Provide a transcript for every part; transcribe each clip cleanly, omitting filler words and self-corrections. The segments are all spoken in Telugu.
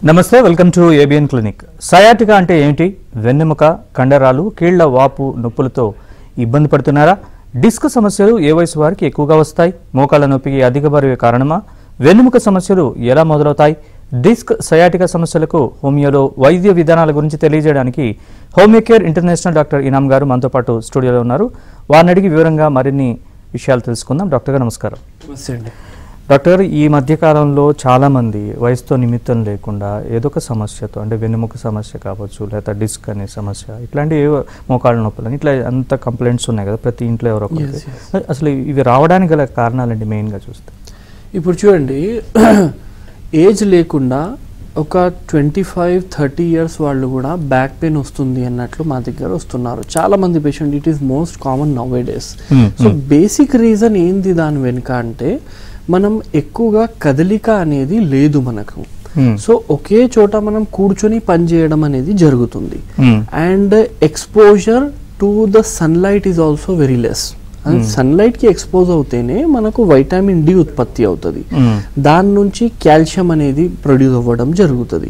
నమస్తే, welcome to ABN clinic. Sciatica అంటే ఏంటి? వెన్నెముక, కండరాలు, కీళ్ల వాపు నొప్పులతో ఇబ్బంది పడుతున్నారా? డిస్క్ సమస్యలు ఏ వయసు వారికి ఎక్కువగా వస్తాయి? మోకాళ్ళ నొప్పికి అధిక బరువే కారణమా? వెన్నెముక సమస్యలు ఎలా మొదలవుతాయి? డిస్క్, సయాటికా సమస్యలకు హోమియోలో వైద్య విధానాల గురించి తెలియజేయడానికి హోమియో కేర్ ఇంటర్నేషనల్ డాక్టర్ ఇనామ్ గారు మనతో పాటు స్టూడియోలో ఉన్నారు. వారిని అడిగి వివరంగా మరిన్ని విషయాలు తెలుసుకుందాం. డాక్టర్ గారు నమస్కారం. నమస్తే అండి. డాక్టర్, ఈ మధ్యకాలంలో చాలామంది వయసుతో నిమిత్తం లేకుండా ఏదో ఒక సమస్యతో, అంటే వెన్నెముక సమస్య కావచ్చు, లేదా డిస్క్ అనే సమస్య, ఇట్లాంటి మోకాళ్ళ నొప్పులని ఇట్లా అంత కంప్లైంట్స్ ఉన్నాయి కదా ప్రతి ఇంట్లో ఎవరో ఒకరికి. అసలు ఇవి రావడానికి గల కారణాలండి మెయిన్గా చూస్తే? ఇప్పుడు చూడండి, ఏజ్ లేకుండా ఒక 25-30 ఇయర్స్ వాళ్ళు కూడా బ్యాక్ పెయిన్ వస్తుంది అన్నట్లు మా దగ్గర వస్తున్నారు చాలా మంది patient. It is most common now A days. So basic reason ఏంది దాని వెనుక అంటే, మనం ఎక్కువగా కదలిక అనేది లేదు మనకు. సో ఒకే చోట మనం కూర్చొని పని చేయడం అనేది జరుగుతుంది. And exposure to the sunlight is also very less. Sunlight కి ఎక్స్పోజ్ అవుతేనే మనకు వైటమిన్ డి ఉత్పత్తి అవుతుంది, దాని నుంచి కాల్షియం అనేది ప్రొడ్యూస్ అవ్వడం జరుగుతుంది.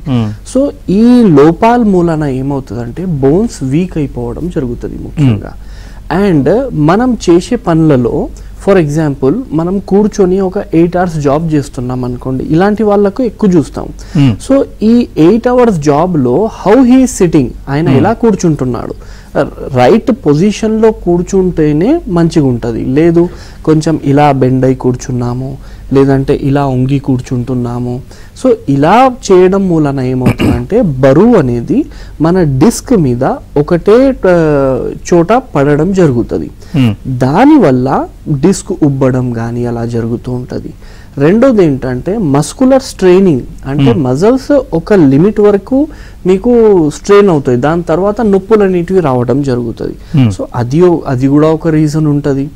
సో ఈ లోపాల మూలన ఏమవుతుందంటే బోన్స్ వీక్ అయిపోవడం జరుగుతుంది ముఖ్యంగా. అండ్ మనం చేసే పనులలో, ఫర్ ఎగ్జాంపుల్ మనం కూర్చొని ఒక 8 hours జాబ్ చేస్తున్నాం అనుకోండి, ఇలాంటి వాళ్ళకు ఎక్కువ చూస్తాం. సో ఈ 8 hours జాబ్ లో హౌ హీ సిట్టింగ్, ఆయన ఎలా కూర్చుంటున్నాడు, రైట్ పొజిషన్ లో కూర్చుంటేనే మంచిగా ఉంటుంది. లేదు కొంచెం ఇలా బెండ్ అయి కూర్చున్నాము, లేదంటే ఇలా ఉంగి కూర్చుంటున్నాము. సో ఇలా చేయడం మూలన ఏమవుతుందంటే బరువు అనేది మన డిస్క్ మీద ఒకటే చోట పడడం జరుగుతుంది. దానివల్ల డిస్క్ ఉబ్బడం కానీ అలా జరుగుతూ ఉంటుంది. రెండోది ఏంటంటే మస్కులర్ స్ట్రెయినింగ్, అంటే మజిల్స్ ఒక లిమిట్ వరకు మీకు స్ట్రెయిన్ అవుతాయి, దాని తర్వాత నొప్పులు అనేటివి రావడం జరుగుతుంది. సో అది కూడా ఒక రీజన్ ఉంటుంది.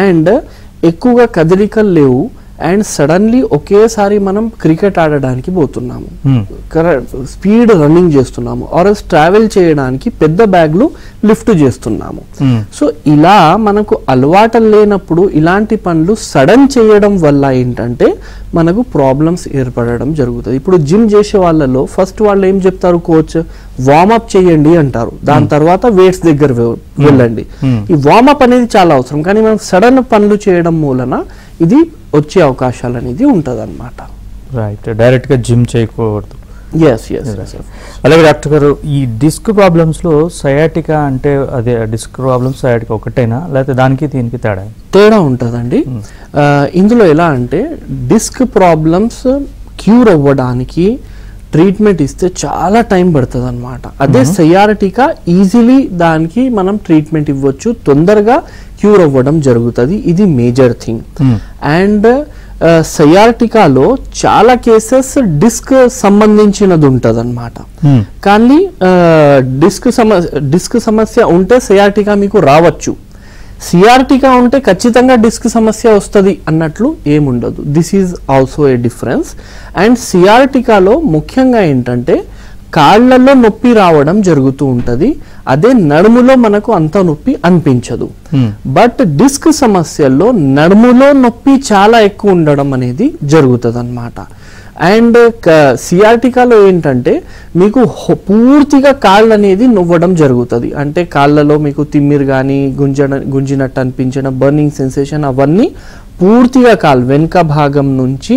అండ్ ఎక్కువగా కదలికలు లేవు, అండ్ సడన్లీ ఒకేసారి మనం క్రికెట్ ఆడడానికి పోతున్నాము, స్పీడ్ రన్నింగ్ చేస్తున్నాము, ఆర్ ట్రావెల్ చేయడానికి పెద్ద బ్యాగ్లు లిఫ్ట్ చేస్తున్నాము. సో ఇలా మనకు అలవాటు లేనప్పుడు ఇలాంటి పనులు సడన్ చేయడం వల్ల ఏంటంటే మనకు ప్రాబ్లమ్స్ ఏర్పడడం జరుగుతుంది. ఇప్పుడు జిమ్ చేసే వాళ్ళలో ఫస్ట్ వాళ్ళు ఏం చెప్తారు, కోచ్ వార్మప్ చేయండి అంటారు, దాని తర్వాత వెయిట్స్ దగ్గర వెళ్ళండి. ఈ వార్మప్ అనేది చాలా అవసరం, కానీ మనం సడన్ పనులు చేయడం మూలన ఇది వచ్చే అవకాశాలు అనేది ఉంటుంది అన్నమాట. రైట్, డైరెక్ట్ గా జిమ్ చేయకూడదు. అలాగే డాక్టర్ గారు, ఈ డిస్క్ ప్రాబ్లమ్స్ లో సయాటికా అంటే అదే డిస్క్ ప్రాబ్లమ్స్ సయాటికా ఒకటేనా, లేకపోతే దానికి దీనికి తేడా ఉంటుందండి? ఇందులో ఎలా అంటే డిస్క్ ప్రాబ్లమ్స్ క్యూర్ అవ్వడానికి ట్రీట్మెంట్ ఇస్తే చాలా టైం పడుతుంది అన్నమాట. అదే సయాటికా ఈజీలీ దానికి మనం ట్రీట్మెంట్ ఇవ్వచ్చు, తొందరగా క్యూర్ అవ్వడం జరుగుతుంది. ఇది మేజర్ థింగ్. అండ్ సయాటికాలో చాలా కేసెస్ డిస్క్ సంబంధించినది ఉంటుంది అన్నమాట. కానీ డిస్క్ సమస్య ఉంటే సయాటికా మీకు రావచ్చు, సియాటికా ఉంటే ఖచ్చితంగా డిస్క్ సమస్య వస్తుంది అన్నట్లు ఏముండదు. This is also a difference. And సియాటికాలో ముఖ్యంగా ఏంటంటే కాళ్లలో నొప్పి రావడం జరుగుతూ ఉంటది, అదే నడుములో మనకు అంత నొప్పి అనిపించదు. బట్ డిస్క్ సమస్యల్లో నడుములో నొప్పి చాలా ఎక్కువ ఉండడం అనేది జరుగుతుంది అన్నమాట. అండ్ సియాటికాలో ఏంటంటే మీకు పూర్తిగా కాళ్ళు అనేది నొవ్వడం జరుగుతుంది, అంటే కాళ్ళలో మీకు తిమ్మిరి కానీ గుంజినట్టు అనిపించడం, బర్నింగ్ సెన్సేషన్, అవన్నీ పూర్తిగా కాళ్ళు వెనుక భాగం నుంచి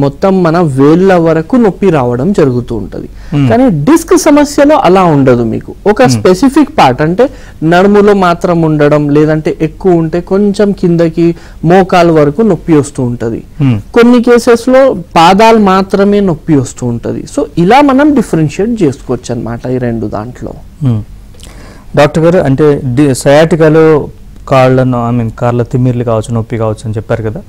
మొత్తం మన వేళ్ళ వరకు నొప్పి రావడం జరుగుతూ ఉంటుంది. కానీ డిస్క్ సమస్యలో అలా ఉండదు, మీకు ఒక స్పెసిఫిక్ పార్ట్ అంటే నడుములో మాత్రం ఉండడం, లేదంటే ఎక్కువ ఉంటే కొంచెం కిందకి మోకాలు వరకు నొప్పి వస్తూ ఉంటది, కొన్ని కేసెస్ లో పాదాలు మాత్రమే నొప్పి వస్తూ ఉంటది. సో ఇలా మనం డిఫరెన్షియేట్ చేసుకోవచ్చు అన్నమాట ఈ రెండు దాంట్లో. డాక్టర్ గారు, అంటే సయాటికాలో కాళ్ళ తిమ్మిర్లు కావచ్చు, నొప్పి కావచ్చు అని చెప్పారు కదా,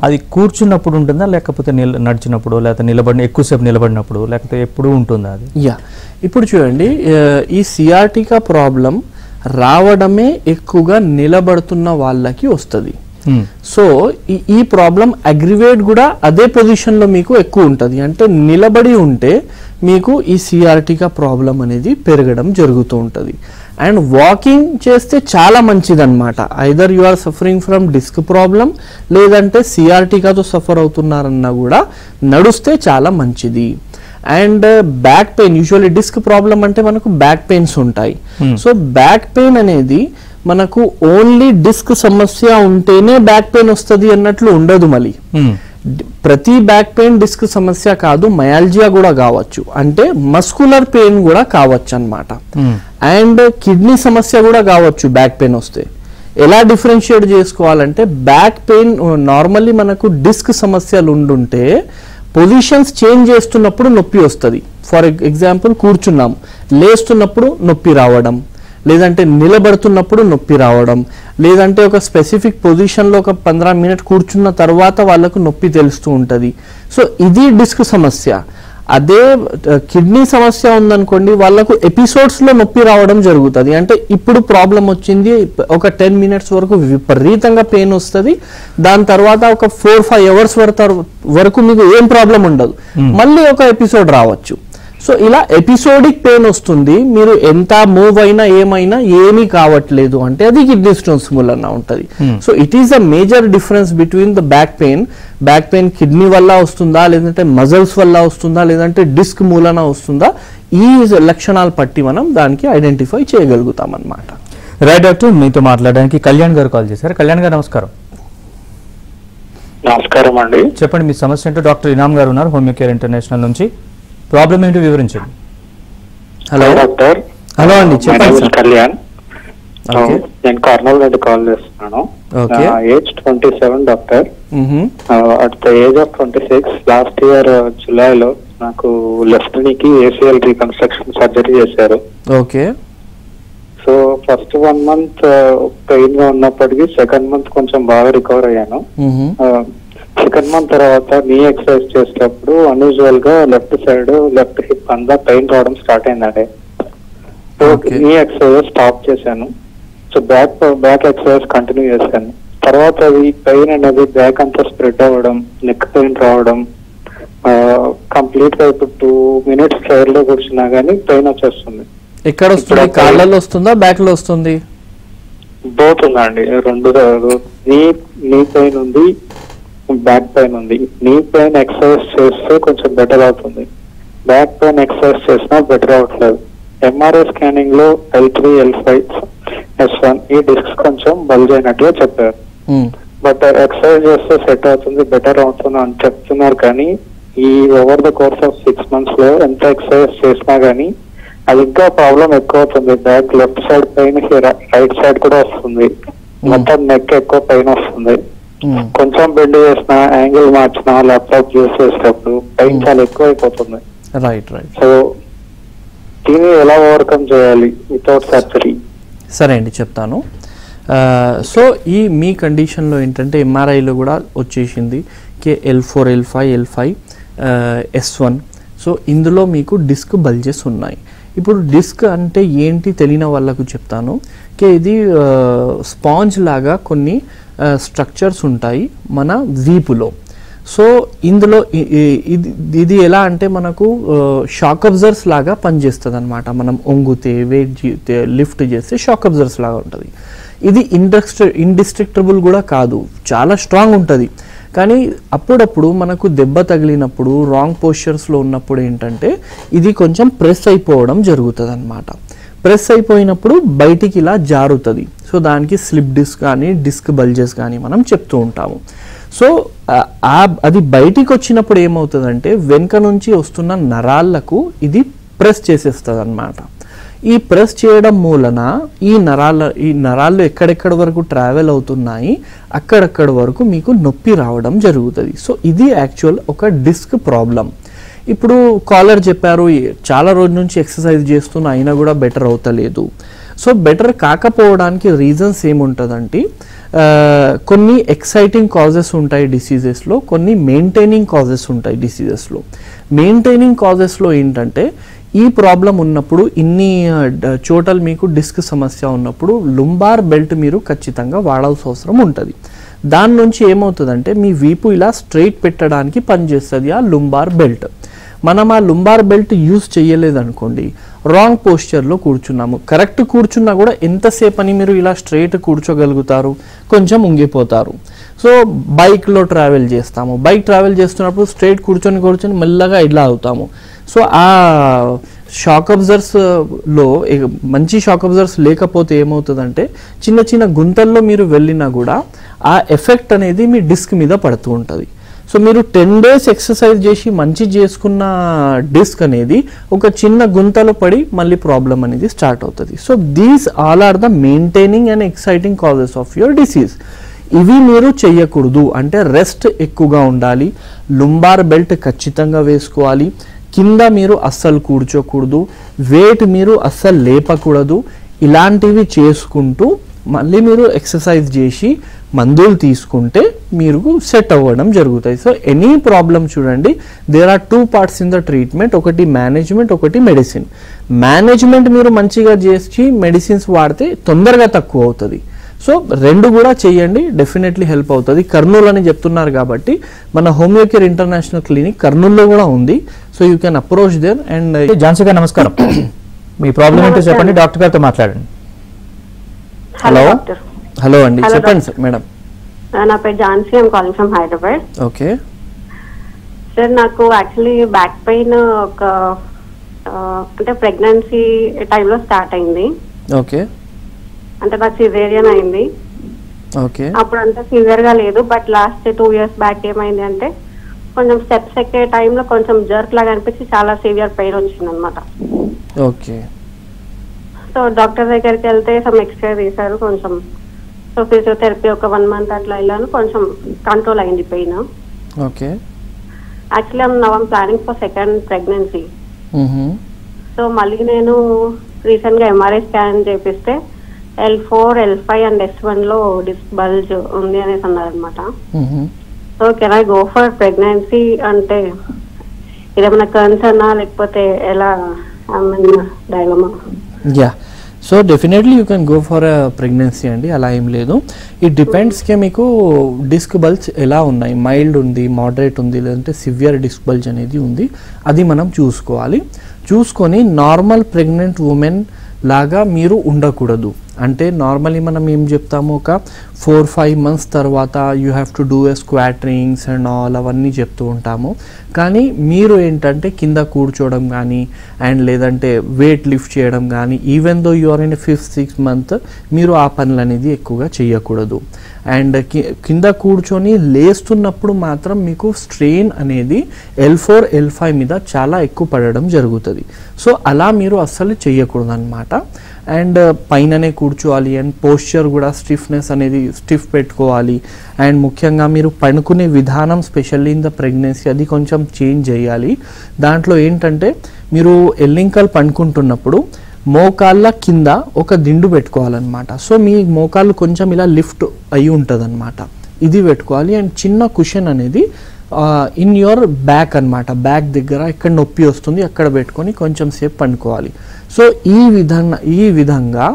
అది కూర్చున్నప్పుడు ఉంటుందా, లేకపోతే నడిచినప్పుడు, లేకపోతే ఎక్కువసేపు నిలబడినప్పుడు, లేకపోతే ఎప్పుడు ఉంటుందా అది? ఇప్పుడు చూడండి, ఈ సియాటికా ప్రాబ్లం రావడమే ఎక్కువగా నిలబడుతున్న వాళ్ళకి వస్తుంది. సో ఈ ప్రాబ్లం అగ్రివేట్ కూడా అదే పొజిషన్ లో మీకు ఎక్కువ ఉంటుంది, అంటే నిలబడి ఉంటే మీకు ఈ సియాటికా ప్రాబ్లం అనేది పెరగడం జరుగుతూ ఉంటుంది. అండ్ వాకింగ్ చేస్తే చాలా మంచిది అన్నమాట. Either you are suffering from disc problem, లేదంటే సియాటికాతో సఫర్ అవుతున్నారన్నా కూడా నడుస్తే చాలా మంచిది. And back pain, usually disc problem అంటే మనకు బ్యాక్ పెయిన్స్ ఉంటాయి. సో బ్యాక్ పెయిన్ అనేది మనకు ఓన్లీ డిస్క్ సమస్య ఉంటేనే బ్యాక్ పెయిన్ వస్తుంది అన్నట్లు ఉండదు. మళ్ళీ ప్రతి బ్యాక్ పెయిన్ డిస్క్ సమస్య కాదు, మయాల్జియా కూడా కావచ్చు, అంటే మస్కులర్ పెయిన్ కూడా కావచ్చు అన్నమాట. అండ్ కిడ్నీ సమస్య కూడా కావచ్చు బ్యాక్ పెయిన్ వస్తే. ఎలా డిఫరెన్షియేట్ చేసుకోవాలంటే, బ్యాక్ పెయిన్ నార్మల్లీ మనకు డిస్క్ సమస్యలు ఉండుంటే పొజిషన్స్ చేంజ్ చేస్తున్నప్పుడు నొప్పి వస్తుంది. ఫర్ ఎగ్జాంపుల్ కూర్చున్నాము, లేస్తున్నప్పుడు నొప్పి రావడం, లేదంటే నిలబడుతున్నప్పుడు నొప్పి రావడం, లేదంటే ఒక స్పెసిఫిక్ పొజిషన్లో ఒక 15 మినిట్ కూర్చున్న తర్వాత వాళ్ళకు నొప్పి తెలుస్తూ ఉంటుంది. సో ఇది డిస్క్ సమస్య. అదే కిడ్నీ సమస్య ఉందనుకోండి, వాళ్ళకు ఎపిసోడ్స్లో నొప్పి రావడం జరుగుతుంది. అంటే ఇప్పుడు ప్రాబ్లం వచ్చింది, ఒక 10 మినిట్స్ వరకు విపరీతంగా పెయిన్ వస్తుంది, దాని తర్వాత ఒక 4-5 అవర్స్ వరకు మీకు ఏం ప్రాబ్లం ఉండదు, మళ్ళీ ఒక ఎపిసోడ్ రావచ్చు. సో ఇలా ఎపిసోడిక్ పెయిన్ వస్తుంది, మీరు ఎంత మూవ్ అయినా ఏమైనా ఏమీ కావట్లేదు అంటే అది కిడ్నీ స్టోన్స్ మూలన ఉంటుంది. So it is a major difference between the back pain. Back pain kidney వల్ల వస్తుందా, లేదంటే మజిల్స్ వల్ల వస్తుందా, లేదంటే డిస్క్ మూలన వస్తుందా, ఈ లక్షణాలు పట్టి మనం దానికి ఐడెంటిఫై చేయగలుగుతాం అన్నమాట. రైట్ డాక్టర్, మీతో మాట్లాడడానికి కళ్యాణ్ గారు కాల్ చేశారు. కళ్యాణ్ గారు నమస్కారం. నమస్కారం అండి. చెప్పండి మీ సమస్య ఏంటో. డాక్టర్ ఇనామ్ గారు ఉన్నారు హోమియో కేర్ ఇంటర్నేషనల్ నుంచి. ప్రాబ్లం ఏంటో వివరించండి. Hello doctor. హలో అండి, చెప్పండి. కళ్యాణ్, నేను కర్నూలు నుండి కాల్ చేస్తున్నాను. Age 27 doctor. At the age of 26 last year జులైలో నాకు లెఫ్ట్ నీకి ఏసీఎల్ రీకన్స్ట్రక్షన్ సర్జరీ చేశారు. Okay. So first 1 month pain గా ఉన్నప్పటికీ సెకండ్ మంత్ కొంచెం బాగా రికవర్ అయ్యాను. సెకండ్ మంత్ తర్వాత నీ ఎక్సర్సైజ్ చేసేటప్పుడు అన్యూజువల్ గా లెఫ్ట్ సైడ్ లెఫ్ట్ హిప్ అంతా పెయిన్ రావడం స్టార్ట్ అయిందండి. సో నీ ఎక్సర్సైజ్ స్టాప్ చేశాను. సో బ్యాక్ ఎక్సర్సైజ్ కంటిన్యూ చేశాను. తర్వాత అది పెయిన్ అనేది బ్యాక్ అంతా స్ప్రెడ్ అవ్వడం, నెక్ పెయిన్ రావడం, కంప్లీట్ గా ఇప్పుడు 2 minutes చైర్ లో కూర్చున్నా గానీ పెయిన్ వచ్చేస్తుంది. ఎక్కడ వస్తుంది? కాళ్ళలో వస్తుందా, బ్యాక్ లో వస్తుంది? బోత్ ఉందండి, రెండు. నీ పెయిన్ ఉంది, బ్యాక్ పెయిన్ ఉంది. నీ పెయిన్ ఎక్సర్సైజ్ చేస్తే కొంచెం బెటర్ అవుతుంది, బ్యాక్ పెయిన్ ఎక్సర్సైజ్ చేసినా బెటర్ అవట్లేదు. ఎంఆర్ఐ స్కానింగ్ లో L3, L5, S1 ఈ డిస్క్స్ కొంచెం బల్జ్ అయినట్టుగా చెప్పారు. బట్ ఎక్సర్సైజ్ చేస్తే సెట్ అవుతుంది, బెటర్ అవుతుంది అని చెప్తున్నారు. కానీ ఈ over the course of 6 months లో ఎంత ఎక్సర్సైజ్ చేసినా గానీ అది ఇంకా ప్రాబ్లం ఎక్కువ అవుతుంది. Back left side pain, right side కూడా వస్తుంది, మొత్తం నెక్ ఎక్కువ పెయిన్ వస్తుంది. కొంచెం బెండ్ చేసిన, యాంగిల్ మార్చిన, ల్యాప్టాప్ యూస్ చేసేటప్పుడు పెయిన్ చాలా ఎక్కువ అయిపోతుంది. Right right. సో దీన్ని ఎలా ఓవర్కమ్ చేయాలి వితౌట్ సర్జరీ? సరే అండి, చెప్తాను. సో ఈ మీ కండిషన్లో ఏంటంటే ఎంఆర్ఐలో కూడా వచ్చేసింది L4, L5, L5, S1. So ఇందులో మీకు డిస్క్ బల్జెస్ ఉన్నాయి. ఇప్పుడు డిస్క్ అంటే ఏంటి తెలియని వాళ్ళకు చెప్తాను. ఇది స్పాంజ్ లాగా కొన్ని స్ట్రక్చర్స్ ఉంటాయి మన వీపులో. సో ఇందులో ఇది ఎలా అంటే మనకు షాక్ అబ్జర్వర్స్ లాగా పనిచేస్తుంది అనమాట. మనం ఒంగుతే, వెయిట్ లిఫ్ట్ చేస్తే షాక్ అబ్జర్వర్స్ లాగా ఉంటుంది. ఇది ఇండిస్ట్రక్టబుల్ కూడా కాదు, చాలా స్ట్రాంగ్ ఉంటుంది. కానీ అప్పుడప్పుడు మనకు దెబ్బ తగిలినప్పుడు, రాంగ్ పోస్చర్స్లో ఉన్నప్పుడు ఏంటంటే ఇది కొంచెం ప్రెస్ అయిపోవడం జరుగుతుంది అనమాట. ప్రెస్ అయిపోయినప్పుడు బయటికి ఇలా జారుతుంది. సో దానికి స్లిప్ డిస్క్ కానీ డిస్క్ బల్జెస్ కానీ మనం చెప్తూ ఉంటాము. సో అది బయటికి వచ్చినప్పుడు ఏమవుతుందంటే వెనుక నుంచి వస్తున్న నరాలకు ఇది ప్రెస్ చేసేస్తుంది అన్నమాట. ఈ ప్రెస్ చేయడం మూలన ఈ నరాలు ఎక్కడెక్కడ వరకు ట్రావెల్ అవుతున్నాయి అక్కడక్కడ వరకు మీకు నొప్పి రావడం జరుగుతుంది. సో ఇది యాక్చువల్ ఒక డిస్క్ ప్రాబ్లం. ఇప్పుడు కాలర్ చెప్పారు చాలా రోజుల నుంచి ఎక్సర్సైజ్ చేస్తున్నా అయినా కూడా బెటర్ అవుతలేదు. సో బెటర్ కాకపోవడానికి రీజన్స్ ఏముంటుందంటే కొన్ని ఎక్సైటింగ్ కాజెస్ ఉంటాయి డిసీజెస్లో, కొన్ని మెయింటైనింగ్ కాజెస్ ఉంటాయి డిసీజెస్లో. మెయింటైనింగ్ కాజెస్లో ఏంటంటే ఈ ప్రాబ్లం ఉన్నప్పుడు ఇన్ని చోటలు మీకు డిస్క్ సమస్య ఉన్నప్పుడు లుంబార్ బెల్ట్ మీరు ఖచ్చితంగా వాడాల్సిన అవసరం ఉంటుంది. దాని నుంచి ఏమవుతుందంటే మీ వీపు ఇలా స్ట్రైట్ పెట్టడానికి పనిచేస్తుంది ఆ లుంబార్ బెల్ట్. మనం ఆ లుంబార్ బెల్ట్ యూజ్ చేయలేదనుకోండి, రాంగ్ పోస్చర్లో కూర్చున్నాము, కరెక్ట్ కూర్చున్నా కూడా ఎంతసేపు అని మీరు ఇలా స్ట్రైట్ కూర్చోగలుగుతారు, కొంచెం ఉంగిపోతారు. సో బైక్లో ట్రావెల్ చేస్తాము, బైక్ ట్రావెల్ చేస్తున్నప్పుడు స్ట్రైట్ కూర్చొని మెల్లగా ఇలా అవుతాము. సో ఆ షాక్ అబ్జర్వర్స్లో మంచి షాక్ అబ్జర్వర్స్ లేకపోతే ఏమవుతుందంటే చిన్న చిన్న గుంతల్లో మీరు వెళ్ళినా కూడా ఆ ఎఫెక్ట్ అనేది మీ డిస్క్ మీద పడుతూ ఉంటుంది. సో మీరు 10 days ఎక్సర్సైజ్ చేసి మంచి చేసుకున్న డిస్క్ అనేది ఒక చిన్న గుంతలో పడి మళ్ళీ ప్రాబ్లం అనేది స్టార్ట్ అవుతుంది. So these all are the maintaining and exciting causes of your disease. ఇవి మీరు చెయ్యకూడదు. అంటే రెస్ట్ ఎక్కువగా ఉండాలి, లుంబార్ బెల్ట్ ఖచ్చితంగా వేసుకోవాలి, కింద మీరు అస్సలు కూర్చోకూడదు, వెయిట్ మీరు అస్సలు లేపకూడదు. ఇలాంటివి చేసుకుంటూ మళ్ళీ మీరు ఎక్సర్సైజ్ చేసి మందులు తీసుకుంటే మీరు సెట్ అవ్వడం జరుగుతాయి. సో ఎనీ ప్రాబ్లం చూడండి, there are 2 parts in the treatment. ఒకటి మేనేజ్మెంట్, ఒకటి మెడిసిన్. మేనేజ్మెంట్ మీరు మంచిగా చేసి మెడిసిన్స్ వాడితే తొందరగా తక్కువ అవుతుంది. సో రెండు కూడా చేయండి, డెఫినెట్లీ హెల్ప్ అవుతుంది. కర్నూలు అని చెప్తున్నారు కాబట్టి మన హోమియోకేర్ ఇంటర్నేషనల్ క్లినిక్ కర్నూలులో కూడా ఉంది. So you can approach there. And Jhansi గారు నమస్కారం. మీ ప్రాబ్లం ఏంటో చెప్పండి, డాక్టర్ గారితో మాట్లాడండి. హలో హలో అండి, Hello, చెప్పండి సార్. మేడం, నా పేరు Jhansi, I'm calling from Hyderabad. Okay sir, నాకు యాక్చువల్లీ బ్యాక్ పెయిన్ ఒక అంటే ప్రెగ్నెన్సీ టైంలో స్టార్ట్ అయింది. ఓకే అంటే నాకు సిజేరియన్ అయింది. ఓకే అప్పుడు అంత సివియర్ గా లేదు, బట్ లాస్ట్ 2 years బ్యాక్ ఏమైంది అంటే కొంచెం స్టెప్స్ ఎక్కే టైంలో కొంచెం జర్క్ లాగా అనిపించి చాలా సివియర్ పెయిన్ వచ్చింది అనమాట. ఓకే సో డాక్టర్ దగ్గరికి వెళ్తే సమ్ ఎక్స్రే తీశారు కొంచెం. సో ఫిజియోథెరపీ ఒక 1 month అట్లా వెళ్ళాను, కొంచెం కంట్రోల్ అయింది pain. Okay actually I'm planning for second pregnancy. So మళ్ళీ నేను రీసెంట్ గా ఎంఆర్ఐ స్కాన్ చేపిస్తే L4, L5 అండ్ S1 లో డిస్క్ బల్జ్ ఉంది అనేసి అన్నారనమాట. So can I go for pregnancy అంటే ఇదేమైనా కన్సర్నా లేకపోతే ఎలా dilemma? Yeah, so definitely you can go for pregnancy అండి, అలా ఏం లేదు. ఇట్ డిపెండ్స్కి మీకు డిస్క్ బల్జ్ ఎలా ఉన్నాయి, మైల్డ్ ఉంది, మోడరేట్ ఉంది, లేదంటే సివియర్ డిస్క్ బల్జ్ అనేది ఉంది. అది మనం చూసుకోవాలి. చూసుకొని నార్మల్ ప్రెగ్నెంట్ ఉమెన్ లాగా మీరు ఉండకూడదు. అంటే నార్మల్లీ మనం ఏం చెప్తాము, ఒక 4-5 months తర్వాత you have to do a squattings and all అవన్నీ చెప్తూ ఉంటాము. కానీ మీరు ఏంటంటే కింద కూర్చోవడం కానీ అండ్ లేదంటే వెయిట్ లిఫ్ట్ చేయడం కానీ even though you are in 5th-6th month మీరు ఆ పనులు అనేది ఎక్కువగా చేయకూడదు. అండ్ కింద కూర్చొని లేస్తున్నప్పుడు మాత్రం మీకు స్ట్రెయిన్ అనేది L4, L5 మీద చాలా ఎక్కువ పడడం జరుగుతుంది. సో అలా మీరు అస్సలు చేయకూడదు అనమాట. అండ్ పైననే కూర్చోవాలి అండ్ పోస్చర్ కూడా స్టిఫ్నెస్ అనేది స్టిఫ్ పెట్టుకోవాలి. అండ్ ముఖ్యంగా మీరు పడుకునే విధానం స్పెషల్లీ ఇన్ ద ప్రెగ్నెన్సీ అది కొంచెం చేంజ్ చేయాలి. దాంట్లో ఏంటంటే మీరు ఎల్లింకల్ పడుకుంటున్నప్పుడు మోకాళ్ళ కింద ఒక దిండు పెట్టుకోవాలన్నమాట. సో మీ మోకాళ్ళు కొంచెం ఇలా లిఫ్ట్ అయి ఉంటుంది అనమాట, ఇది పెట్టుకోవాలి. అండ్ చిన్న కుషన్ అనేది ఇన్ యువర్ బ్యాక్ అనమాట, బ్యాక్ దగ్గర ఇక్కడ నొప్పి వస్తుంది అక్కడ పెట్టుకొని కొంచెం సేపు పండుకోవాలి. సో ఈ విధంగా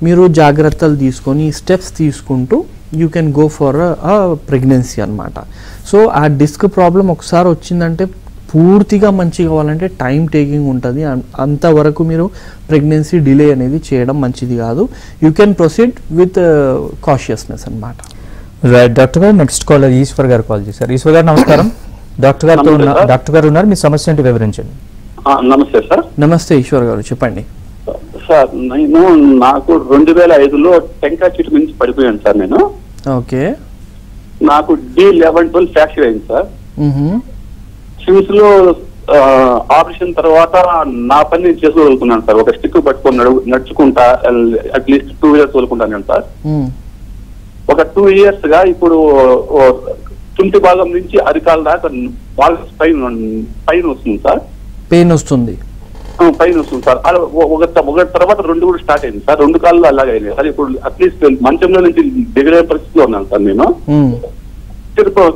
మీరు జాగ్రత్తలు తీసుకొని స్టెప్స్ తీసుకుంటూ you can go for pregnancy అనమాట. సో ఆ డిస్క్ ప్రాబ్లం ఒకసారి వచ్చిందంటే పూర్తిగా మంచిగా కావాలంటే టైం టేకింగ్ ఉంటుంది. అంతవరకు మీరు ప్రెగ్నెన్సీ డిలే అనేది చేయడం మంచిది కాదు. యూ కెన్ ప్రొసీడ్ విత్ కాషియస్నెస్ అనమాట. రైట్ డాక్టర్ గారు, నెక్స్ట్ కాలర్ ఈశ్వర్ గారు కాల్ చేశారు. ఈశ్వర్ గారు నమస్కారం. డాక్టర్ గారు ఉన్నారు, మీ సమస్య ఏంటి వివరించండి. నమస్తే సార్. నమస్తే ఈశ్వర్ గారు, చెప్పండి. సార్ నాకు 2005లో టెంకాయ చెట్టు నుంచి పడిపోయాను సార్. నేను ఓకే, నాకు D11-12 ఫ్రాక్చర్ అయింది సార్. సిమ్స్ లో ఆపరేషన్ తర్వాత నా పని నేను చేసుకోగలుగుతున్నాను సార్. ఒక స్టిక్ పట్టుకొని నడుచుకుంటా అట్లీస్ట్ 2 years వదులుకుంటాను సార్. ఒక 2 years గా ఇప్పుడు తుంటి భాగం నుంచి అరికాల దాకా బాగా పైన వస్తుంది సార్. పెయిన్ వస్తుంది, పైన వస్తుంది సార్. ఒక తర్వాత 2 కూడా స్టార్ట్ అయింది సార్. 2 కాళ్ళు అలాగే అయింది సార్. ఇప్పుడు అట్లీస్ట్ మంచంలో నుంచి దిగలే పరిస్థితిలో ఉన్నాను సార్. నేను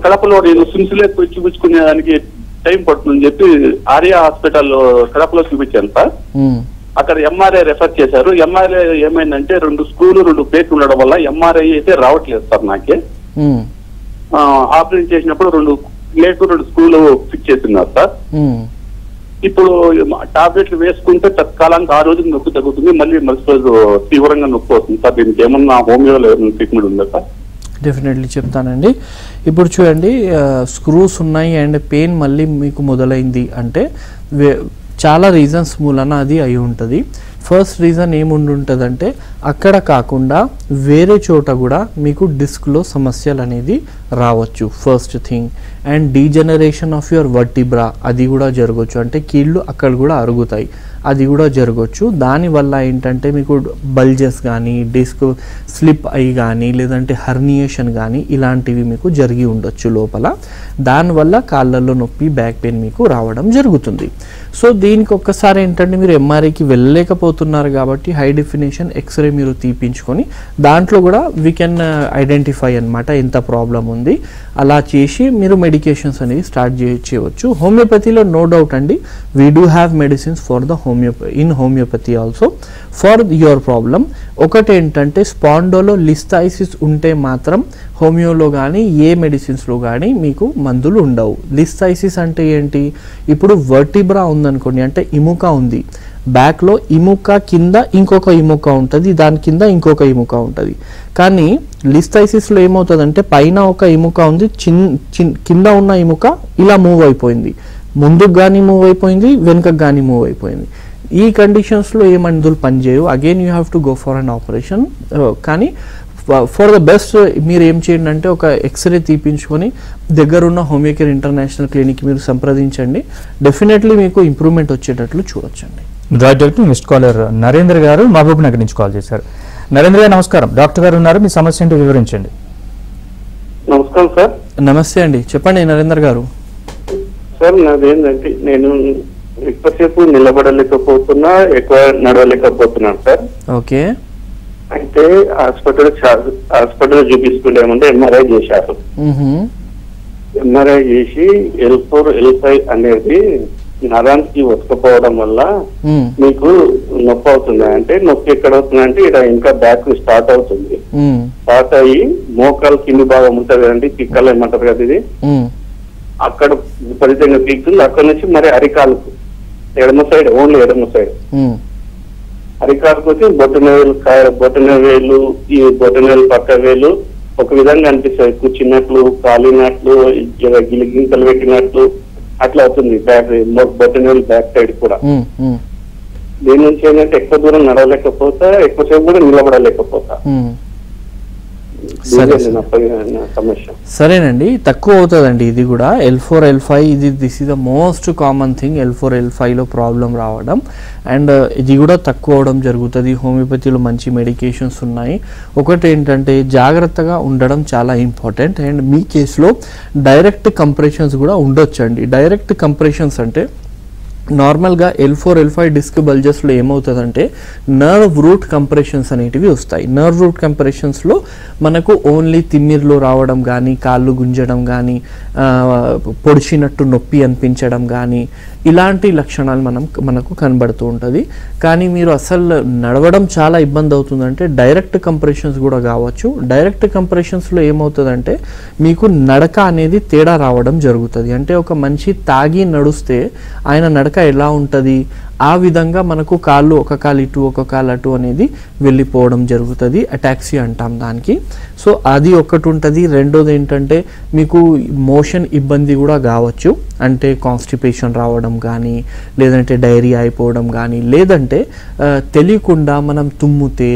కడపలో నేను సిమ్స్లే చూపించుకునే దానికి టైం పడుతుందని చెప్పి ఆర్యా హాస్పిటల్లో కడపలో చూపించాను సార్. అక్కడ ఎంఆర్ఐ రెఫర్ చేశారు. ఎంఆర్ఐ ఏమైందంటే 2 స్క్రూలు 2 ప్లేట్లు ఉండడం వల్ల ఎంఆర్ఐ అయితే రావట్లేదు సార్ నాకే. ఆపరేషన్ చేసినప్పుడు 2 ప్లేట్లు 2 స్క్రూలు ఫిక్స్ చేస్తున్నారు సార్. ఇప్పుడు టాబ్లెట్లు వేసుకుంటే తత్కాలానికి ఆ రోజు నొప్పి తగ్గుతుంది, మళ్ళీ మరుసటి రోజు తీవ్రంగా నొప్పి వస్తుంది సార్. దీనికి ఏమన్నా హోమియోలో ట్రీట్మెంట్ ఉందా సార్? డెఫినెట్లీ చెప్తానండి. ఇప్పుడు చూడండి, స్క్రూస్ ఉన్నాయి అండ్ పెయిన్ మళ్ళీ మీకు మొదలైంది అంటే చాలా రీజన్స్ మూలన అది అయి ఉంటుంది. ఫస్ట్ రీజన్ ఏముంటుందంటే అక్కడ కాకుండా వేరే చోట కూడా మీకు డిస్క్లో సమస్యలు అనేది రావచ్చు first thing. And degeneration of your vertebra అది కూడా జరగవచ్చు, అంటే కీళ్ళు అక్కడ కూడా అరుగుతాయి, అది కూడా జరగవచ్చు. దానివల్ల ఏంటంటే మీకు బల్జెస్ కానీ డిస్క్ స్లిప్ అయి కానీ లేదంటే హర్నియేషన్ కానీ ఇలాంటివి మీకు జరిగి ఉండొచ్చు లోపల. దానివల్ల కాళ్ళల్లో నొప్పి బ్యాక్ పెయిన్ మీకు రావడం జరుగుతుంది. సో దీనికి ఒక్కసారి ఏంటంటే మీరు ఎంఆర్ఐకి వెళ్ళలేకపోతున్నారు కాబట్టి హై డెఫినేషన్ ఎక్స్రే మీరు తీపించుకొని దాంట్లో కూడా వీ కెన్ ఐడెంటిఫై అనమాట ఎంత ప్రాబ్లం ఉంది. అలా చేసి మీరు మెడికేషన్స్ అనేది స్టార్ట్ చేయవచ్చు. హోమియోపతిలో నో డౌట్ అండి, we do have medicines for the homeopathy also for your problem. ఒకటి ఏంటంటే స్పాండోలోలిస్థైసిస్ ఉంటే మాత్రం హోమియోలో కానీ ఏ మెడిసిన్స్లో కానీ మీకు మందులు ఉండవు. లిస్థైసిస్ అంటే ఏంటి, ఇప్పుడు వర్టిబ్రా ఉందనుకోండి, అంటే ఇముక ఉంది, బ్యాక్లో ఇముక కింద ఇంకొక ఇముక ఉంటుంది, దాని కింద ఇంకొక ఇముక ఉంటుంది. కానీ లిస్థైసిస్లో ఏమవుతుందంటే పైన ఒక ఇముక ఉంది, కింద ఉన్న ఇముక ఇలా మూవ్ అయిపోయింది, ముందుకు కానీ మూవ్ అయిపోయింది, వెనుకకు కానీ మూవ్ అయిపోయింది. ఈ కండిషన్స్లో ఏ మందులు పనిచేయవు. Again you have to go for an operation. కానీ ఫర్ ద బెస్ట్ మీరు ఏం చేయండి అంటే ఒక ఎక్స్రే తీపించుకొని దగ్గరున్న హోమియోకేర్ ఇంటర్నేషనల్ క్లినిక్ మీరు సంప్రదించండి. డెఫినెట్లీ మీకు ఇంప్రూవ్మెంట్ వచ్చేటట్లు చూడొచ్చండి. డాక్టర్ నెక్స్ట్ కాలర్ నరేంద్ర గారు మహబూబ్ నగర్ నుంచి కాల్ చేశారు. నరేంద్ర గారు నమస్కారం, డాక్టర్ గారు ఉన్నారు, మీ సమస్య ఏంటో వివరించండి. నమస్కారం సార్. నమస్తే అండి, చెప్పండి నరేంద్ర గారు. సార్ నాదేంటంటే నేను ఎక్కువసేపు నిలబడలేకపోతున్నా, ఎక్కువ నడవలేకపోతున్నాను సార్. ఓకే. అయితే హాస్పిటల్ చూపించుకుంటే ఎంఆర్ఐ చేశారు. ఎంఆర్ఐ చేసి L4 L5 అనేది నరానికి వస్తుకపోవడం వల్ల మీకు నొప్పి అవుతుంది. అంటే నొప్పి ఎక్కడ అవుతుంది అంటే ఇక్కడ ఇంకా బ్యాక్ స్టార్ట్ అవుతుంది. స్టార్ట్ అయ్యి మోకాలు కింది భాగం ఉంటది కదండి, పిక్కలు ఏమంటారు కదా, ఇది అక్కడ విపరీతంగా పీకుతుంది. అక్కడ నుంచి మరి అరికాలకు ఎడమ సైడ్, ఓన్లీ ఎడమ సైడ్ అరికాలకు వచ్చి బొట్టన వేలు ఈ బొట్టన వేలు పక్క వేలు ఒక విధంగా అనిపిస్తుంది, కూర్చున్నట్లు, కాలినట్లు, గిలిగింతలు పెట్టినట్లు అట్లా అవుతుంది. బ్యాక్ బొట్టన వేలు బ్యాక్ సైడ్ కూడా. దీని నుంచి ఏంటంటే ఎక్కువ దూరం నడవలేకపోతా, ఎక్కువసేపు కూడా నిలబడలేకపోతా. సరేనండి, తక్కువ అవుతుందండి ఇది కూడా. L4 L5 ఇది this is the most common thing, L4 L5లో ప్రాబ్లం రావడం. అండ్ ఇది కూడా తక్కువ అవడం జరుగుతుంది. హోమియోపతిలో మంచి మెడికేషన్స్ ఉన్నాయి. ఒకటి ఏంటంటే జాగ్రత్తగా ఉండడం చాలా ఇంపార్టెంట్. అండ్ మీ కేసులో డైరెక్ట్ కంప్రెషన్స్ కూడా ఉండొచ్చు అండి. డైరెక్ట్ కంప్రెషన్స్ అంటే నార్మల్గా L4 L5 డిస్క్ బల్జెస్లో ఏమవుతుందంటే నర్వ్ రూట్ కంప్రెషన్స్ అనేటివి వస్తాయి. నర్వ్ రూట్ కంప్రెషన్స్లో మనకు ఓన్లీ తిమ్మిర్లు రావడం కానీ, కాళ్ళు గుంజడం కానీ, పొడిచినట్టు నొప్పి అనిపించడం కానీ ఇలాంటి లక్షణాలు మనకు కనబడుతూ ఉంటుంది. కానీ మీరు అసలు నడవడం చాలా ఇబ్బంది అవుతుందంటే డైరెక్ట్ కంప్రెషన్స్ కూడా కావచ్చు. డైరెక్ట్ కంప్రెషన్స్లో ఏమవుతుందంటే మీకు నడక అనేది తేడా రావడం జరుగుతుంది. అంటే ఒక మనిషి తాగి నడుస్తే ఆయన నడక ఎలా ఉంటుంది, ఆ విధంగా మనకు కాళ్ళు ఒక కాలు ఇటు ఒక కాలు అటు అనేది వెళ్ళిపోవడం జరుగుతుంది. అటాక్సీ అంటాం దానికి. సో అది ఒకటి ఉంటుంది. రెండోది ఏంటంటే మీకు మోషన్ ఇబ్బంది కూడా కావచ్చు. అంటే కాన్స్టిపేషన్ రావడం కానీ, లేదంటే డైరియా అయిపోవడం కానీ, లేదంటే తెలియకుండా మనం తుమ్ముతే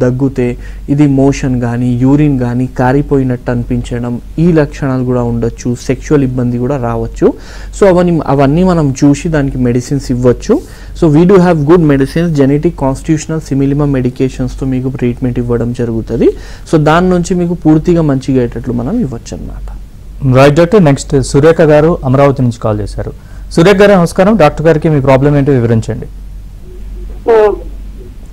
దగ్గుతే ఇది మోషన్ కానీ యూరిన్ కానీ కారిపోయినట్టు అనిపించడం, ఈ లక్షణాలు కూడా ఉండొచ్చు. సెక్షువల్ ఇబ్బంది కూడా రావచ్చు. సో అవన్నీ మనం చూసి దానికి మెడిసిన్స్ ఇవ్వచ్చు. So we do have good medicines, genetic, constitutional, simillimum మెడికేషన్స్తో మీకు ట్రీట్మెంట్ ఇవ్వడం జరుగుతుంది. సో దాని నుంచి మీకు పూర్తిగా మంచిగా అయ్యేటట్లు మనం ఇవ్వచ్చు అన్నమాట. Right doctor. నెక్స్ట్ సురేఖ గారు అమరావతి నుంచి కాల్ చేశారు. సురేఖ గారు నమస్కారం, డాక్టర్ గారికి మీ ప్రాబ్లం ఏంటో వివరించండి.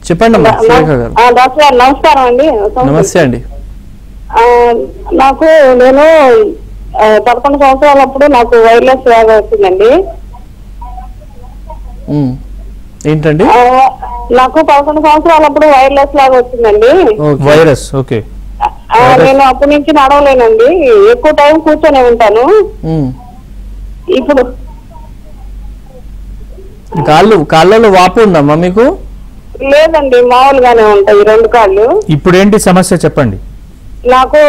చెప్పండి అమ్మా సురేఖ గారు. డాక్టర్ గారు నమస్కారం అండి. నమస్తే అండి. నేను 11 సంవత్సరాలప్పుడు నాకు వైర్లెస్ వ్యాధి వచ్చిందండి. ఏంటండి? నాకు 11 సంవత్సరాలప్పుడు వైర్లెస్ లాగా వచ్చిందండి. వైరస్. ఓకే. నేను అప్పటి నుంచి నడవలేనండి, ఎక్కువ టైం కూర్చొని ఉంటాను. ఇప్పుడు కాళ్ళలో వాపు ఉందమ్మా మీకు? లేదండి, మామూలుగానే ఉంటాయి రెండు కాళ్ళు. ఇప్పుడు ఏంటి సమస్య చెప్పండి. నాకు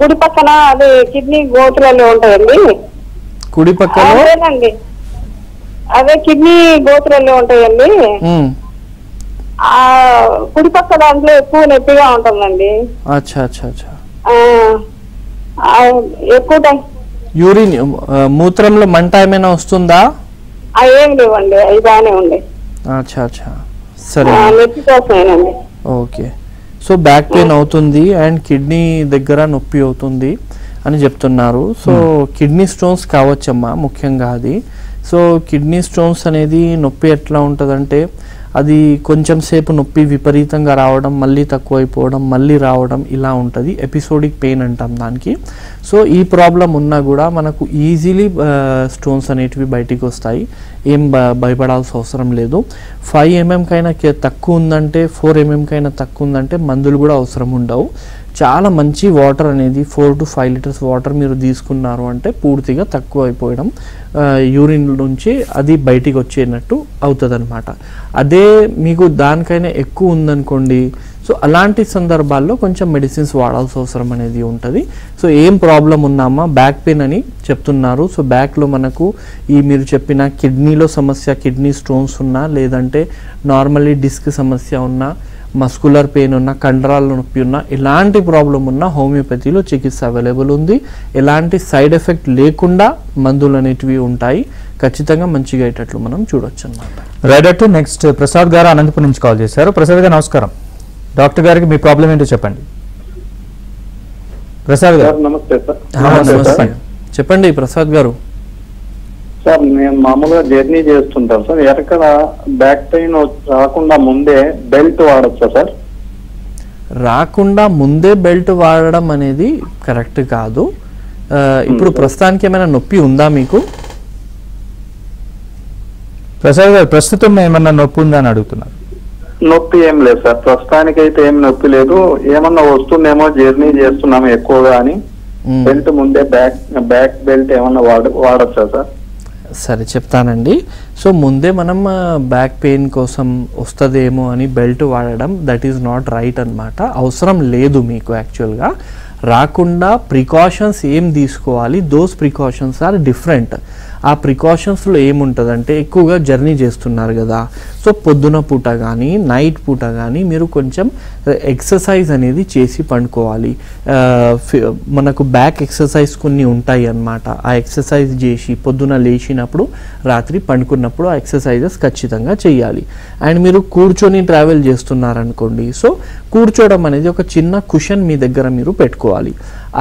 కుడి పక్కన అది కిడ్నీ గోతులలో ఉంటాయండి. కుడి పక్కన? లేదండి, అదే కిడ్నీ గోతులు ఉంటాయండి. ఆ కుడి పక్క దాంట్లో ఎక్కువ నొప్పిగా ఉంటుందండి. అచ్చా అచ్చా అచ్చా. ఎక్కువ టైం యూరిన్ మూత్రంలో మంట ఏమైనా వస్తుందా? ఏం లేవండి, అవి బాగానే ఉండే. అచ్చా అచ్చా సరే. నొప్పి కోసమేనండి. ఓకే. సో బ్యాక్ పెయిన్ అవుతుంది అండ్ కిడ్నీ దగ్గర నొప్పి అవుతుంది అని చెప్తున్నారు. సో కిడ్నీ స్టోన్స్ కావచ్చమ్మా ముఖ్యంగా అది. సో కిడ్నీ స్టోన్స్ అనేది నొప్పి ఎట్లా ఉంటుందంటే అది కొంచెం సేపు నొప్పి విపరీతంగా రావడం, మళ్ళీ తక్కువైపోవడం, మళ్ళీ రావడం, ఇలా ఉంటుంది. ఎపిసోడిక్ పెయిన్ అంటాం దానికి. సో ఈ ప్రాబ్లం ఉన్నా కూడా మనకు ఈజీలీ స్టోన్స్ అనేటివి బయటికి వస్తాయి. ఏం భయపడాల్సిన అవసరం లేదు. 5 mm కైనా తక్కువ ఉందంటే, 4 mm కైనా తక్కువ ఉందంటే మందులు కూడా అవసరం ఉండవు. చాలా మంచి వాటర్ అనేది 4 to 5 liters వాటర్ మీరు తీసుకున్నారు అంటే పూర్తిగా తక్కువ అయిపోవడం, యూరిన్ నుంచి అది బయటికి వచ్చేటట్టు అవుతుంది అనమాట. అదే మీకు దానికైనా ఎక్కువ ఉందనుకోండి, సో అలాంటి సందర్భాల్లో కొంచెం మెడిసిన్స్ వాడాల్సిన అవసరం అనేది ఉంటుంది. సో ఏం ప్రాబ్లం ఉన్నామా, బ్యాక్ పెయిన్ అని చెప్తున్నారు. సో బ్యాక్లో మనకు ఈ మీరు చెప్పిన కిడ్నీలో సమస్య, కిడ్నీ స్టోన్స్ ఉన్నా, లేదంటే నార్మల్లీ డిస్క్ సమస్య ఉన్నా, మస్కులర్ పెయిన్ ఉన్న, కండరాల నొప్పి ఉన్న, ఎలాంటి ప్రాబ్లం ఉన్నా హోమియోపతిలో చికిత్స అవైలబుల్ ఉంది. ఎలాంటి సైడ్ ఎఫెక్ట్ లేకుండా మందులు అనేటివి ఉంటాయి. ఖచ్చితంగా మంచిగా అయ్యేటట్లు మనం చూడొచ్చు అన్నమాట. రైట్. నెక్స్ట్ ప్రసాద్ గారు అనంతపురం నుంచి కాల్ చేశారు. ప్రసాద్ గారు నమస్కారం. డాక్టర్ గారికి మీ ప్రాబ్లం ఏంటో చెప్పండి. ప్రసాద్ గారు నమస్తే సార్. నమస్తే. చెప్పండి ప్రసాద్ గారు. సార్ నేను మామూలుగా జర్నీ చేస్తుంటాను సార్. ఎక్కడ బ్యాక్ పెయిన్ రాకుండా ముందే బెల్ట్ వాడచ్చా సార్? రాకుండా ముందే బెల్ట్ వాడడం అనేది కరెక్ట్ కాదు. ఇప్పుడు ప్రస్తుతానికి ఏమైనా నొప్పి ఉందా మీకు? ప్రసాద్ గారు ప్రస్తుతం ఏమన్నా నొప్పి ఉందా అని అడుగుతున్నారు. నొప్పి ఏం లేదు సార్, ప్రస్తుతానికి అయితే ఏం నొప్పి లేదు. ఏమన్నా వస్తుందేమో జర్నీ చేస్తున్నాము ఎక్కువగా అని బెల్ట్ ముందే బ్యాక్ బెల్ట్ ఏమన్నా వాడచ్చా సార్? సరే చెప్తానండి. సో ముందే మనం బ్యాక్ పెయిన్ కోసం వస్తుందేమో అని బెల్ట్ వాడడం దట్ ఈజ్ నాట్ రైట్ అనమాట. అవసరం లేదు మీకు. యాక్చువల్గా రాకుండా ప్రికాషన్స్ ఏం తీసుకోవాలి, దోస్ ప్రికాషన్స్ ఆర్ డిఫరెంట్. ఆ ప్రికాషన్స్లో ఏముంటుందంటే ఎక్కువగా జర్నీ చేస్తున్నారు కదా, సో పొద్దున పూట కానీ నైట్ పూట కానీ మీరు కొంచెం ఎక్సర్సైజ్ అనేది చేసి పండుకోవాలి. మనకు బ్యాక్ ఎక్సర్సైజ్ కొన్ని ఉంటాయి అన్నమాట. ఆ ఎక్సర్సైజ్ చేసి పొద్దున లేచినప్పుడు రాత్రి పండుకున్నప్పుడు ఆ ఎక్సర్సైజెస్ ఖచ్చితంగా చేయాలి. అండ్ మీరు కూర్చొని ట్రావెల్ చేస్తున్నారనుకోండి, సో కూర్చోవడం అనేది ఒక చిన్న కుషన్ మీ దగ్గర మీరు పెట్టుకోవాలి.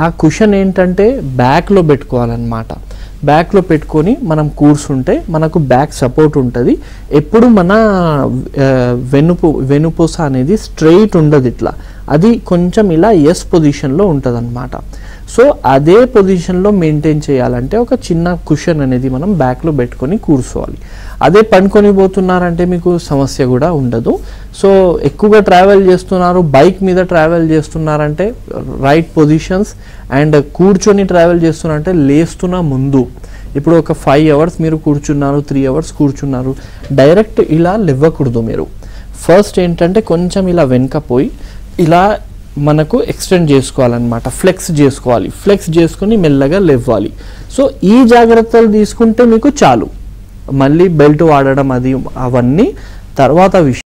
ఆ కుషన్ ఏంటంటే బ్యాక్లో పెట్టుకోవాలన్నమాట. బ్యాక్లో పెట్టుకొని మనం కూర్చుంటే మనకు బ్యాక్ సపోర్ట్ ఉంటుంది. ఎప్పుడు మన వెనుపూస అనేది స్ట్రెయిట్ ఉండదు, ఇట్లా అది కొంచెం ఇలా ఎస్ పొజిషన్లో ఉంటుంది అనమాట. సో అదే పొజిషన్లో మెయింటైన్ చేయాలంటే ఒక చిన్న కుషన్ అనేది మనం బ్యాక్లో పెట్టుకొని కూర్చోవాలి. అదే పండుకొని పోతున్నారంటే మీకు సమస్య కూడా ఉండదు. సో ఎక్కువగా ట్రావెల్ చేస్తున్నారు, బైక్ మీద ట్రావెల్ చేస్తున్నారంటే రైట్ పొజిషన్స్, అండ్ కూర్చొని ట్రావెల్ చేస్తున్నారంటే లేస్తున్న ముందు. ఇప్పుడు ఒక 5 hours మీరు కూర్చున్నారు, 3 hours కూర్చున్నారు, డైరెక్ట్ ఇలా లేవకూడదు మీరు. ఫస్ట్ ఏంటంటే కొంచెం ఇలా వెనకపోయి ఇలా మనకు ఎక్స్టెండ్ చేసుకోవాలన్నమాట, ఫ్లెక్స్ చేసుకోవాలి. ఫ్లెక్స్ చేసుకొని మెల్లగా లేవాలి. సో ఈ జాగ్రత్తలు తీసుకుంటే మీకు చాలు. మళ్ళీ బెల్ట్ వాడడం అది అవన్నీ తర్వాత విషయం.